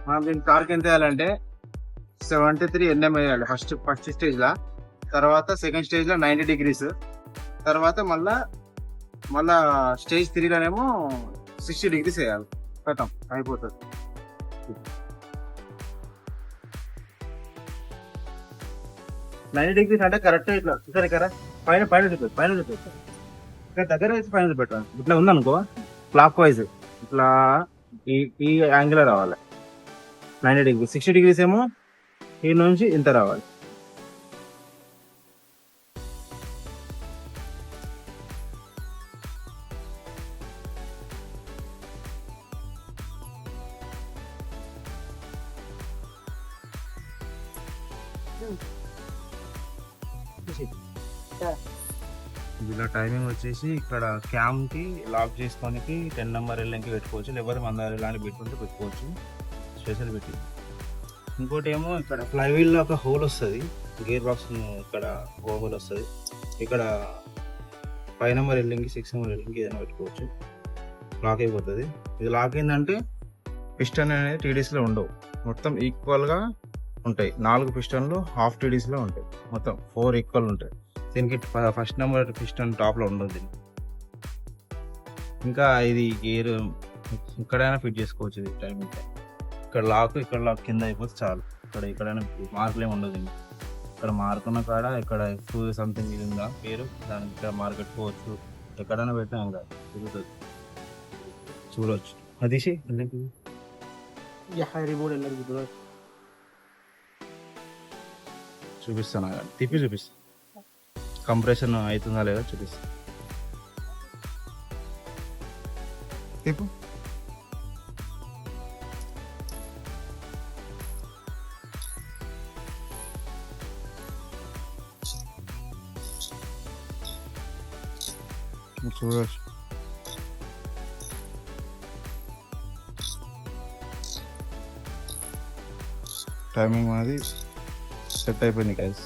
మనం దీని టార్క్ ఎంత వేయాలంటే 73 NM వేయాలి ఫస్ట్ స్టేజ్ లా. తర్వాత సెకండ్ స్టేజ్ లో 90 degrees. తర్వాత మళ్ళా స్టేజ్ 3 లోనేమో 60 degrees వేయాలి. కథం అయిపోతుంది. 90 degrees అంటే కరెక్ట్ ఇట్లా సరే కదా, పైన చూపెట్టు ఇక్కడ దగ్గర వేసి పైన చూపెట్టాలి. ఇట్లా ఉందనుకో క్లాక్ వైజ్ ఇట్లా ఈ యాంగిల్ రావాలి 90 degrees. 60 degrees ఏమో ఈ నుంచి ఇంత రావాలి. ఇలా టైమింగ్ వచ్చేసి ఇక్కడ క్యామ్ కి లాక్ చేసుకోనికి 10 నెంబర్ ఎల్ఎంకి పెట్టుకోవచ్చు, లేకపోతే మందారు ఇలాంటి పెట్టుకుంటే పెట్టుకోవచ్చు. స్పెషల్ పెట్టి ఇంకోటి ఏమో ఇక్కడ ఫ్లైవీల్ లో ఒక హోల్ వస్తుంది, గేర్ బాక్స్ ఇక్కడ హోల్ వస్తుంది. ఇక్కడ 5 నెంబర్ ఎల్లింగ్కి 6 నెంబర్ ఎల్లింగ్కి ఏదైనా పెట్టుకోవచ్చు. లాక్ అయిపోతుంది. ఇది లాక్ అయిందంటే పిస్టన్ అనేది టీడీస్లో ఉండవు, మొత్తం ఈక్వల్గా ఉంటాయి. 4 పిస్టన్లు హాఫ్ టీడీస్లో ఉంటాయి, మొత్తం 4 ఈక్వల్ ఉంటాయి. దీనికి ఫస్ట్ నెంబర్ పిస్టన్ టాప్లో ఉండదు దీనికి. ఇంకా ఇది గేర్ ఇక్కడైనా ఫిట్ చేసుకోవచ్చు. ఇది టైమింగ్ ఇక్కడ లాక్ కింద అయిపోతే చాలు. ఇక్కడైనా మార్కులు ఏమి ఉండదు. ఇక్కడ మార్కున్న కాడ ఇక్కడ F సంథింగ్ ఇది ఉందా పేరు, దానికి ఇక్కడ మార్క్ పెట్టుకోవచ్చు. ఎక్కడైనా పెట్టినా ఇంకా తిరుగుతుంది, చూడవచ్చు. అది చూపిస్తాను, తిప్పి చూపిస్తాను. కంప్రెషన్ అవుతుందా లేదా చూపిస్తాను. తిప్పు. చూడవచ్చు. టైమింగ్ అనేది సెట్ అయిపోయింది గైస్.